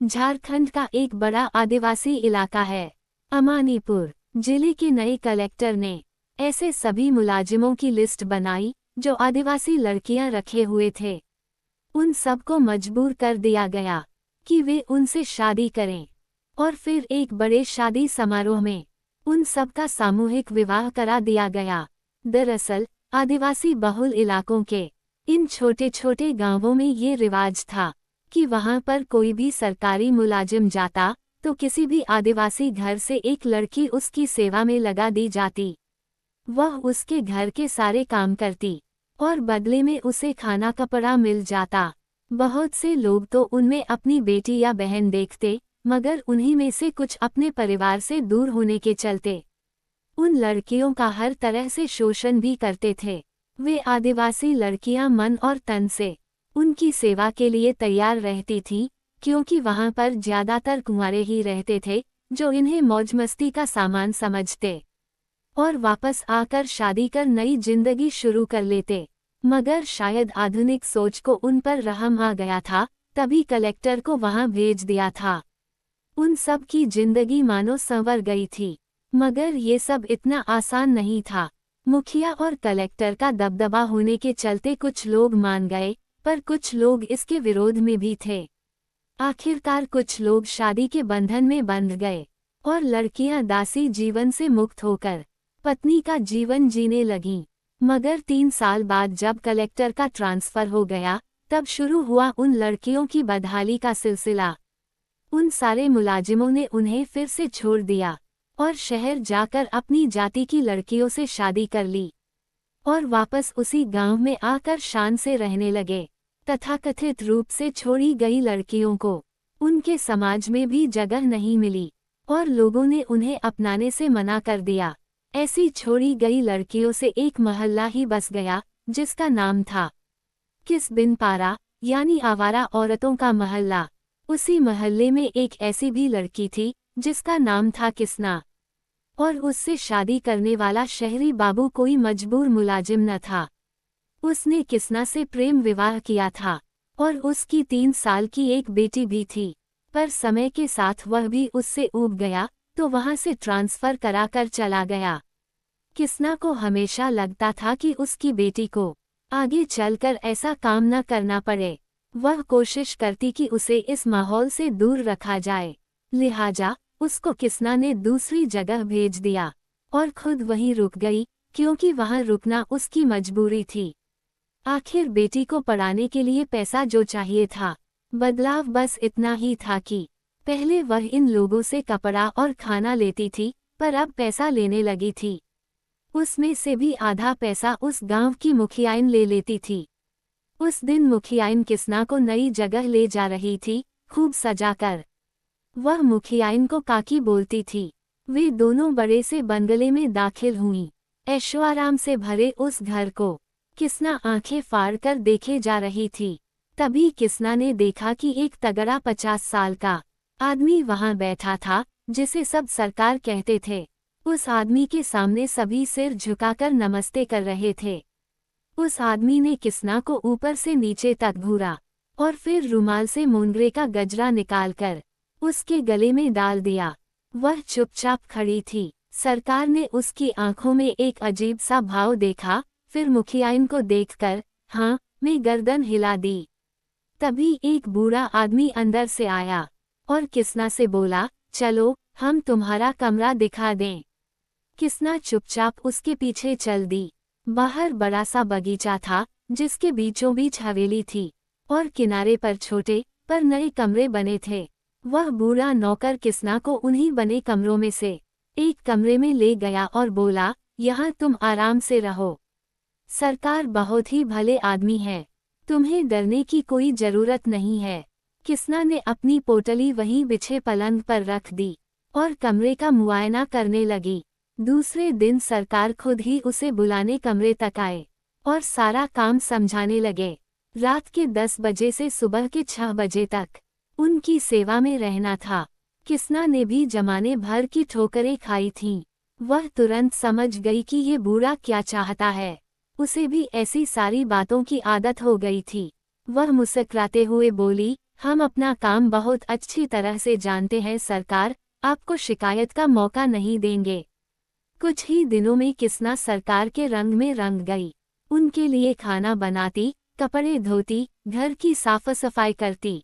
झारखंड का एक बड़ा आदिवासी इलाका है अमानीपुर। जिले के नए कलेक्टर ने ऐसे सभी मुलाजिमों की लिस्ट बनाई जो आदिवासी लड़कियां रखे हुए थे। उन सबको मजबूर कर दिया गया कि वे उनसे शादी करें और फिर एक बड़े शादी समारोह में उन सबका सामूहिक विवाह करा दिया गया। दरअसल आदिवासी बहुल इलाकों के इन छोटे छोटे गांवों में ये रिवाज था कि वहां पर कोई भी सरकारी मुलाजिम जाता तो किसी भी आदिवासी घर से एक लड़की उसकी सेवा में लगा दी जाती। वह उसके घर के सारे काम करती और बदले में उसे खाना कपड़ा मिल जाता। बहुत से लोग तो उनमें अपनी बेटी या बहन देखते, मगर उन्हीं में से कुछ अपने परिवार से दूर होने के चलते उन लड़कियों का हर तरह से शोषण भी करते थे। वे आदिवासी लड़कियां मन और तन से उनकी सेवा के लिए तैयार रहती थीं, क्योंकि वहां पर ज्यादातर कुंवारे ही रहते थे जो इन्हें मौज मस्ती का सामान समझते और वापस आकर शादी कर नई जिंदगी शुरू कर लेते। मगर शायद आधुनिक सोच को उन पर रहम आ गया था, तभी कलेक्टर को वहां भेज दिया था। उन सब की जिंदगी मानो संवर गई थी, मगर ये सब इतना आसान नहीं था। मुखिया और कलेक्टर का दबदबा होने के चलते कुछ लोग मान गए, पर कुछ लोग इसके विरोध में भी थे। आखिरकार कुछ लोग शादी के बंधन में बंध गए और लड़कियां दासी जीवन से मुक्त होकर पत्नी का जीवन जीने लगीं। मगर 3 साल बाद जब कलेक्टर का ट्रांसफर हो गया, तब शुरू हुआ उन लड़कियों की बदहाली का सिलसिला। उन सारे मुलाजिमों ने उन्हें फिर से छोड़ दिया और शहर जाकर अपनी जाति की लड़कियों से शादी कर ली और वापस उसी गांव में आकर शान से रहने लगे। तथाकथित रूप से छोड़ी गई लड़कियों को उनके समाज में भी जगह नहीं मिली और लोगों ने उन्हें अपनाने से मना कर दिया। ऐसी छोड़ी गई लड़कियों से एक मोहल्ला ही बस गया, जिसका नाम था किसबिनपारा, यानी आवारा औरतों का मोहल्ला। उसी मोहल्ले में एक ऐसी भी लड़की थी जिसका नाम था किसना, और उससे शादी करने वाला शहरी बाबू कोई मजबूर मुलाजिम न था। उसने किसना से प्रेम विवाह किया था और उसकी 3 साल की एक बेटी भी थी, पर समय के साथ वह भी उससे ऊब गया तो वहां से ट्रांसफर कराकर चला गया। किसना को हमेशा लगता था कि उसकी बेटी को आगे चलकर ऐसा काम न करना पड़े। वह कोशिश करती कि उसे इस माहौल से दूर रखा जाए, लिहाजा उसको किसना ने दूसरी जगह भेज दिया और खुद वहीं रुक गई, क्योंकि वहां रुकना उसकी मजबूरी थी। आखिर बेटी को पढ़ाने के लिए पैसा जो चाहिए था। बदलाव बस इतना ही था कि पहले वह इन लोगों से कपड़ा और खाना लेती थी, पर अब पैसा लेने लगी थी। उसमें से भी आधा पैसा उस गांव की मुखियाइन ले लेती थी। उस दिन मुखियाइन किसना को नई जगह ले जा रही थी, खूब सजाकर। वह मुखियाइन को काकी बोलती थी। वे दोनों बड़े से बंगले में दाखिल हुईं। ऐशोआराम से भरे उस घर को किसना आंखें फाड़ कर देखे जा रही थी। तभी किसना ने देखा कि एक तगड़ा 50 साल का आदमी वहां बैठा था, जिसे सब सरकार कहते थे। उस आदमी के सामने सभी सिर झुकाकर नमस्ते कर रहे थे। उस आदमी ने किसना को ऊपर से नीचे तक घूरा और फिर रुमाल से मोंगरे का गजरा निकालकर उसके गले में डाल दिया। वह चुपचाप खड़ी थी। सरकार ने उसकी आंखों में एक अजीब सा भाव देखा, फिर मुखियाइन को देखकर हाँ में गर्दन हिला दी। तभी एक बूढ़ा आदमी अंदर से आया और किसना से बोला, चलो हम तुम्हारा कमरा दिखा दें। किसना चुपचाप उसके पीछे चल दी। बाहर बड़ा सा बगीचा था, जिसके बीचों बीच हवेली थी और किनारे पर छोटे पर नए कमरे बने थे। वह बूढ़ा नौकर किसना को उन्हीं बने कमरों में से एक कमरे में ले गया और बोला, यहाँ तुम आराम से रहो। सरकार बहुत ही भले आदमी है, तुम्हें डरने की कोई जरूरत नहीं है। किसना ने अपनी पोटली वहीं बिछे पलंग पर रख दी और कमरे का मुआयना करने लगी। दूसरे दिन सरकार खुद ही उसे बुलाने कमरे तक आए और सारा काम समझाने लगे। रात के 10 बजे से सुबह के 6 बजे तक उनकी सेवा में रहना था। किसना ने भी जमाने भर की ठोकरें खाई थीं। वह तुरंत समझ गई कि ये बूढ़ा क्या चाहता है। उसे भी ऐसी सारी बातों की आदत हो गई थी। वह मुस्कुराते हुए बोली, हम अपना काम बहुत अच्छी तरह से जानते हैं सरकार, आपको शिकायत का मौका नहीं देंगे। कुछ ही दिनों में किसना सरकार के रंग में रंग गई। उनके लिए खाना बनाती, कपड़े धोती, घर की साफ सफाई करती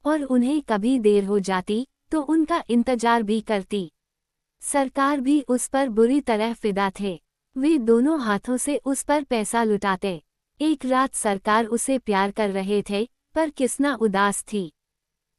और उन्हें कभी देर हो जाती तो उनका इंतजार भी करती। सरकार भी उस पर बुरी तरह फिदा थे। वे दोनों हाथों से उस पर पैसा लुटाते। एक रात सरकार उसे प्यार कर रहे थे, पर किसना उदास थी।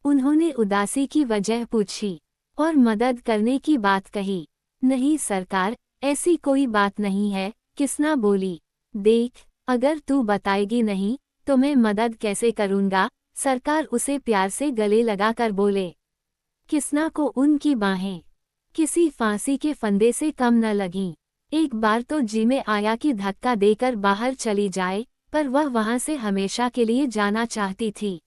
उन्होंने उदासी की वजह पूछी और मदद करने की बात कही। नहीं सरकार, ऐसी कोई बात नहीं है, किसना बोली। देख, अगर तू बताएगी नहीं तो मैं मदद कैसे करूँगा, सरकार उसे प्यार से गले लगाकर बोले। किसना को उनकी बाहें किसी फांसी के फंदे से कम न लगीं। एक बार तो जी में आया कि धक्का देकर बाहर चली जाए, पर वह वहां से हमेशा के लिए जाना चाहती थी।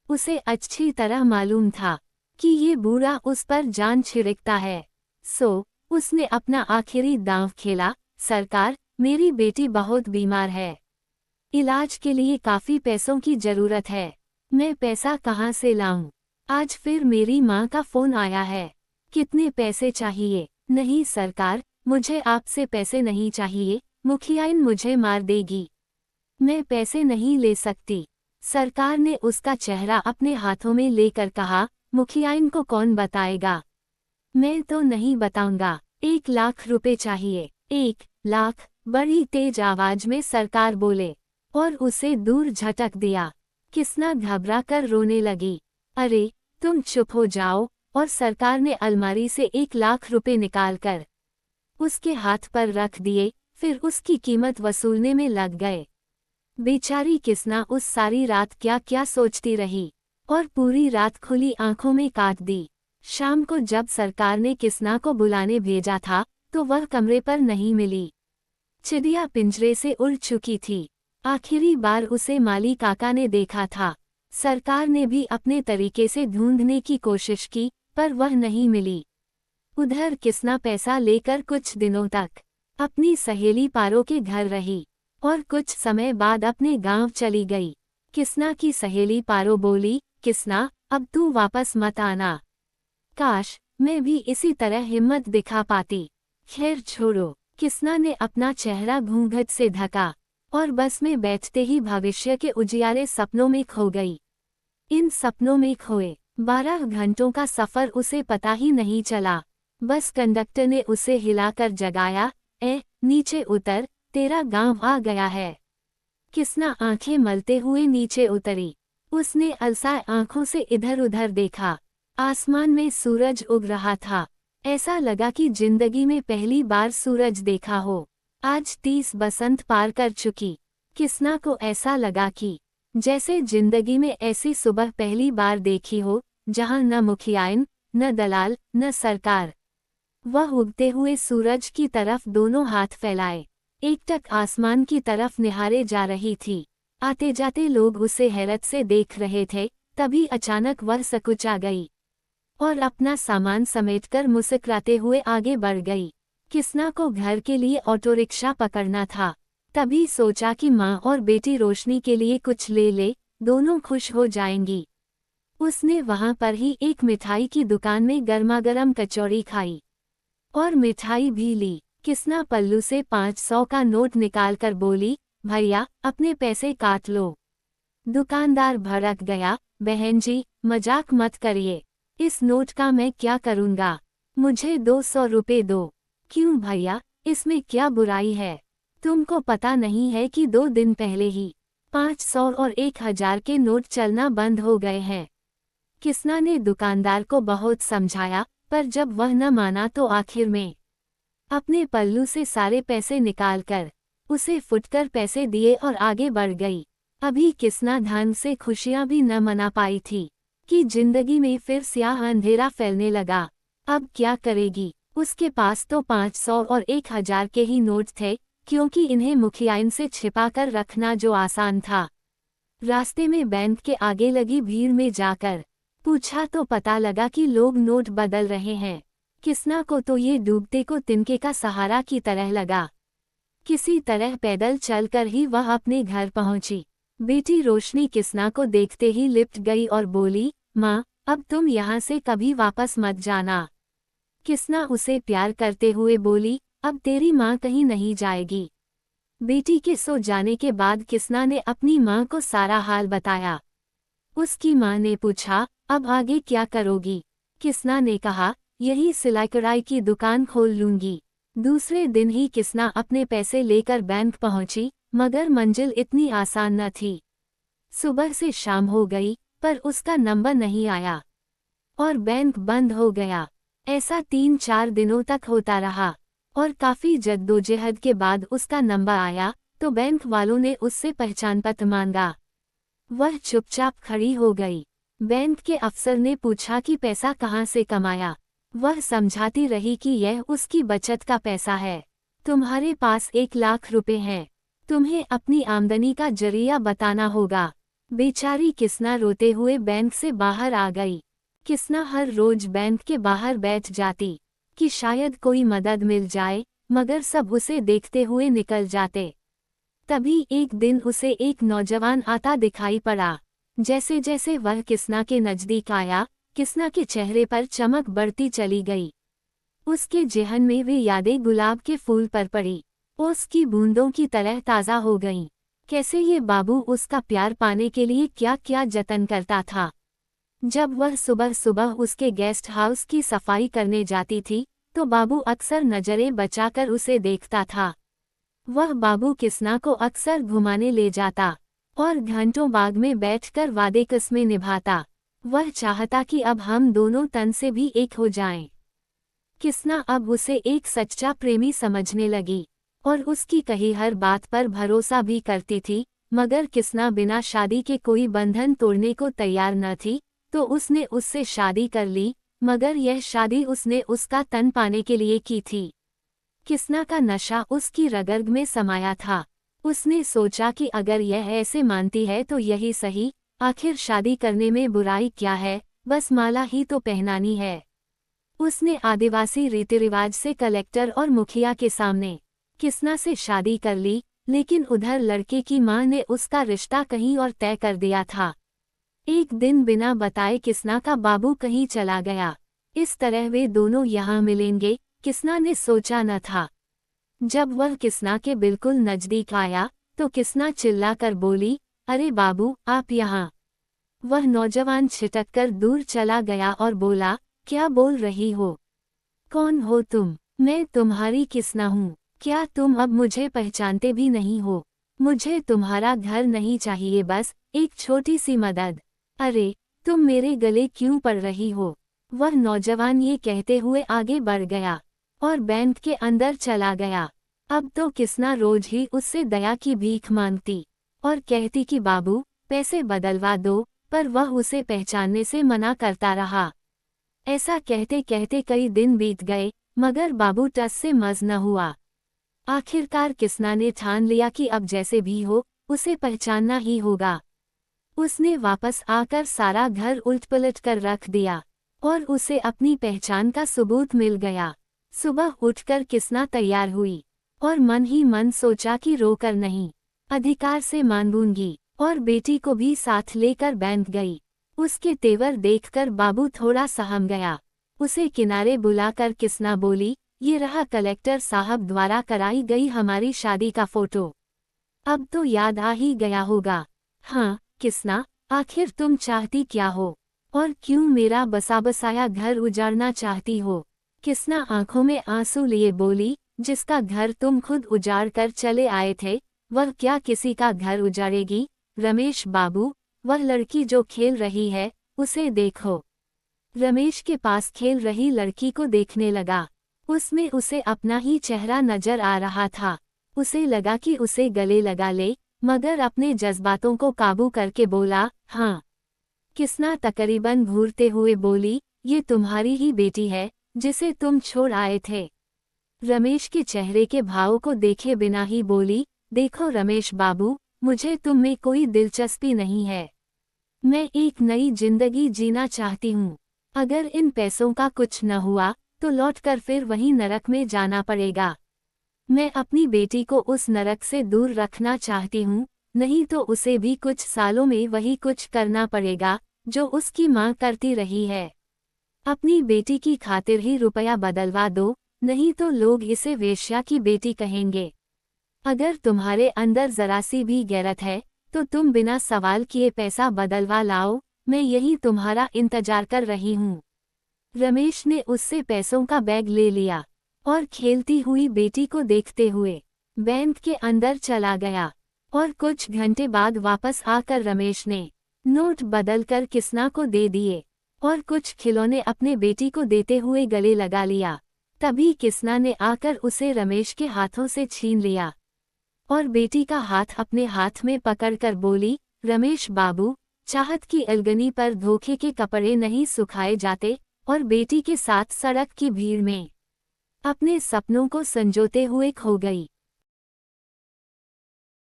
उसे अच्छी तरह मालूम था कि ये बूढ़ा उस पर जान छिड़कता है। सो उसने अपना आखिरी दांव खेला। सरकार, मेरी बेटी बहुत बीमार है। इलाज के लिए काफी पैसों की जरूरत है। मैं पैसा कहाँ से लाऊं? आज फिर मेरी माँ का फोन आया है। कितने पैसे चाहिए? नहीं सरकार, मुझे आपसे पैसे नहीं चाहिए, मुखियाइन मुझे मार देगी। मैं पैसे नहीं ले सकती। सरकार ने उसका चेहरा अपने हाथों में लेकर कहा, मुखियाइन को कौन बताएगा? मैं तो नहीं बताऊंगा। 1 लाख रुपए चाहिए। 1 लाख, बड़ी तेज आवाज में सरकार बोले और उसे दूर झटक दिया। किसना घबरा कर रोने लगी। अरे, तुम चुप हो जाओ। और सरकार ने अलमारी से 1 लाख रुपए निकालकर उसके हाथ पर रख दिए, फिर उसकी कीमत वसूलने में लग गए। बेचारी किसना उस सारी रात क्या क्या सोचती रही और पूरी रात खुली आंखों में काट दी। शाम को जब सरकार ने किसना को बुलाने भेजा था तो वह कमरे पर नहीं मिली। चिड़िया पिंजरे से उड़ चुकी थी। आखिरी बार उसे माली काका ने देखा था। सरकार ने भी अपने तरीके से ढूंढने की कोशिश की, पर वह नहीं मिली। उधर किसना पैसा लेकर कुछ दिनों तक अपनी सहेली पारो के घर रही और कुछ समय बाद अपने गांव चली गई। किसना की सहेली पारो बोली, किसना, अब तू वापस मत आना। काश मैं भी इसी तरह हिम्मत दिखा पाती। खैर छोड़ो। किसना ने अपना चेहरा घूंघट से ढका और बस में बैठते ही भविष्य के उजियारे सपनों में खो गई। इन सपनों में खोए 12 घंटों का सफर उसे पता ही नहीं चला। बस कंडक्टर ने उसे हिलाकर जगाया, नीचे उतर, तेरा गांव आ गया है। किसना आंखें मलते हुए नीचे उतरी। उसने अलसाए आंखों से इधर उधर देखा। आसमान में सूरज उग रहा था। ऐसा लगा कि जिंदगी में पहली बार सूरज देखा हो। आज 30 बसंत पार कर चुकी। किसना को ऐसा लगा कि जैसे जिंदगी में ऐसी सुबह पहली बार देखी हो, जहां न मुखियाइन, न दलाल, न सरकार। वह उगते हुए सूरज की तरफ दोनों हाथ फैलाए एकटक आसमान की तरफ निहारे जा रही थी। आते जाते लोग उसे हैरत से देख रहे थे। तभी अचानक वह सकुचा गई और अपना सामान समेटकर मुस्कुराते हुए आगे बढ़ गई। किसना को घर के लिए ऑटो रिक्शा पकड़ना था। तभी सोचा कि माँ और बेटी रोशनी के लिए कुछ ले ले, दोनों खुश हो जाएंगी। उसने वहां पर ही एक मिठाई की दुकान में गर्मागर्म कचौड़ी खाई और मिठाई भी ली। किसना पल्लू से 500 का नोट निकालकर बोली, भैया अपने पैसे काट लो। दुकानदार भड़क गया, बहन जी मजाक मत करिए, इस नोट का मैं क्या करूँगा, मुझे 200 रुपये दो। क्यों भैया, इसमें क्या बुराई है? तुमको पता नहीं है कि 2 दिन पहले ही 500 और 1000 के नोट चलना बंद हो गए हैं। किसना ने दुकानदार को बहुत समझाया, पर जब वह न माना तो आखिर में अपने पल्लू से सारे पैसे निकालकर उसे फुटकर पैसे दिए और आगे बढ़ गई। अभी किसना ढंग से खुशियां भी न मना पाई थी कि जिंदगी में फिर स्याह अंधेरा फैलने लगा। अब क्या करेगी? उसके पास तो 500 और 1000 के ही नोट थे, क्योंकि इन्हें मुखियाइन से छिपाकर रखना जो आसान था। रास्ते में बैंक के आगे लगी भीड़ में जाकर पूछा तो पता लगा कि लोग नोट बदल रहे हैं। किसना को तो ये डूबते को तिनके का सहारा की तरह लगा। किसी तरह पैदल चलकर ही वह अपने घर पहुंची। बेटी रोशनी किसना को देखते ही लिपट गई और बोली, माँ, अब तुम यहाँ से कभी वापस मत जाना। किसना उसे प्यार करते हुए बोली, अब तेरी माँ कहीं नहीं जाएगी। बेटी के सो जाने के बाद किसना ने अपनी माँ को सारा हाल बताया। उसकी माँ ने पूछा, अब आगे क्या करोगी? किसना ने कहा, यही सिलाई कढ़ाई की दुकान खोल लूंगी। दूसरे दिन ही किसना अपने पैसे लेकर बैंक पहुंची, मगर मंजिल इतनी आसान न थी। सुबह से शाम हो गई, पर उसका नंबर नहीं आया और बैंक बंद हो गया। ऐसा 3-4 दिनों तक होता रहा और काफी जद्दोजहद के बाद उसका नंबर आया तो बैंक वालों ने उससे पहचान पत्र मांगा। वह चुपचाप खड़ी हो गई। बैंक के अफसर ने पूछा कि पैसा कहाँ से कमाया। वह समझाती रही कि यह उसकी बचत का पैसा है। तुम्हारे पास 1 लाख रुपए हैं, तुम्हें अपनी आमदनी का जरिया बताना होगा। बेचारी किसना रोते हुए बैंक से बाहर आ गई। किसना हर रोज बैंक के बाहर बैठ जाती कि शायद कोई मदद मिल जाए, मगर सब उसे देखते हुए निकल जाते। तभी एक दिन उसे एक नौजवान आता दिखाई पड़ा। जैसे जैसे वह किसना के नजदीक आया, किसना के चेहरे पर चमक बढ़ती चली गई। उसके जेहन में वे यादें गुलाब के फूल पर पड़ी, उसकी बूंदों की तरह ताज़ा हो गईं। कैसे ये बाबू उसका प्यार पाने के लिए क्या क्या जतन करता था। जब वह सुबह सुबह उसके गेस्ट हाउस की सफाई करने जाती थी, तो बाबू अक्सर नजरें बचाकर उसे देखता था। वह बाबू किसना को अक्सर घुमाने ले जाता और घंटों बाग में बैठकर वादे कस्में निभाता। वह चाहता कि अब हम दोनों तन से भी एक हो जाएं। किसना अब उसे एक सच्चा प्रेमी समझने लगी और उसकी कही हर बात पर भरोसा भी करती थी। मगर किसना बिना शादी के कोई बंधन तोड़ने को तैयार न थी, तो उसने उससे शादी कर ली, मगर यह शादी उसने उसका तन पाने के लिए की थी। किसना का नशा उसकी रगर्ग में समाया था। उसने सोचा कि अगर यह ऐसे मानती है तो यही सही, आखिर शादी करने में बुराई क्या है, बस माला ही तो पहनानी है। उसने आदिवासी रीति रिवाज से कलेक्टर और मुखिया के सामने किसना से शादी कर ली, लेकिन उधर लड़के की मां ने उसका रिश्ता कहीं और तय कर दिया था। एक दिन बिना बताए किसना का बाबू कहीं चला गया। इस तरह वे दोनों यहाँ मिलेंगे, किसना ने सोचा न था। जब वह किसना के बिल्कुल नजदीक आया, तो किसना चिल्लाकर बोली, अरे बाबू, आप यहाँ। वह नौजवान छिटककर दूर चला गया और बोला, क्या बोल रही हो? कौन हो तुम? मैं तुम्हारी किसना हूँ। क्या तुम अब मुझे पहचानते भी नहीं हो? मुझे तुम्हारा घर नहीं चाहिए, बस एक छोटी सी मदद। अरे, तुम मेरे गले क्यों पड़ रही हो? वह नौजवान ये कहते हुए आगे बढ़ गया और बैंक के अंदर चला गया। अब तो किसना रोज ही उससे दया की भीख मांगती और कहती कि बाबू, पैसे बदलवा दो, पर वह उसे पहचानने से मना करता रहा। ऐसा कहते कहते कई दिन बीत गए, मगर बाबू टस से मज न हुआ। आखिरकार किसना ने ठान लिया कि अब जैसे भी हो, उसे पहचानना ही होगा। उसने वापस आकर सारा घर उलट-पलट कर रख दिया और उसे अपनी पहचान का सबूत मिल गया। सुबह उठकर किसना तैयार हुई और मन ही मन सोचा कि रोकर नहीं, अधिकार से मानूंगी, और बेटी को भी साथ लेकर बैंक गई। उसके तेवर देखकर बाबू थोड़ा सहम गया। उसे किनारे बुलाकर किसना बोली, ये रहा कलेक्टर साहब द्वारा कराई गई हमारी शादी का फोटो। अब तो याद आ ही गया होगा। हाँ किसना, आखिर तुम चाहती क्या हो और क्यों मेरा बसा बसाया घर उजाड़ना चाहती हो? किसना आंखों में आंसू लिए बोली, जिसका घर तुम खुद उजाड़ कर चले आए थे, वह क्या किसी का घर उजाड़ेगी? रमेश बाबू, वह लड़की जो खेल रही है, उसे देखो। रमेश के पास खेल रही लड़की को देखने लगा। उसमें उसे अपना ही चेहरा नजर आ रहा था। उसे लगा कि उसे गले लगा ले, मगर अपने जज्बातों को काबू करके बोला, हाँ। किसना तकरीबन घूरते हुए बोली, ये तुम्हारी ही बेटी है, जिसे तुम छोड़ आए थे। रमेश के चेहरे के भाव को देखे बिना ही बोली, देखो रमेश बाबू, मुझे तुम में कोई दिलचस्पी नहीं है। मैं एक नई जिंदगी जीना चाहती हूँ। अगर इन पैसों का कुछ न हुआ, तो लौटकर फिर वही नरक में जाना पड़ेगा। मैं अपनी बेटी को उस नरक से दूर रखना चाहती हूँ, नहीं तो उसे भी कुछ सालों में वही कुछ करना पड़ेगा जो उसकी माँ करती रही है। अपनी बेटी की खातिर ही रुपया बदलवा दो, नहीं तो लोग इसे वेश्या की बेटी कहेंगे। अगर तुम्हारे अंदर जरा सी भी गैरत है तो तुम बिना सवाल किए पैसा बदलवा लाओ, मैं यही तुम्हारा इंतजार कर रही हूँ। रमेश ने उससे पैसों का बैग ले लिया और खेलती हुई बेटी को देखते हुए बैंक के अंदर चला गया। और कुछ घंटे बाद वापस आकर रमेश ने नोट बदलकर किसना को दे दिए और कुछ खिलौने अपने बेटी को देते हुए गले लगा लिया। तभी किसना ने आकर उसे रमेश के हाथों से छीन लिया और बेटी का हाथ अपने हाथ में पकड़कर बोली, रमेश बाबू, चाहत की अलगनी पर धोखे के कपड़े नहीं सुखाए जाते। और बेटी के साथ सड़क की भीड़ में अपने सपनों को संजोते हुए खो गई।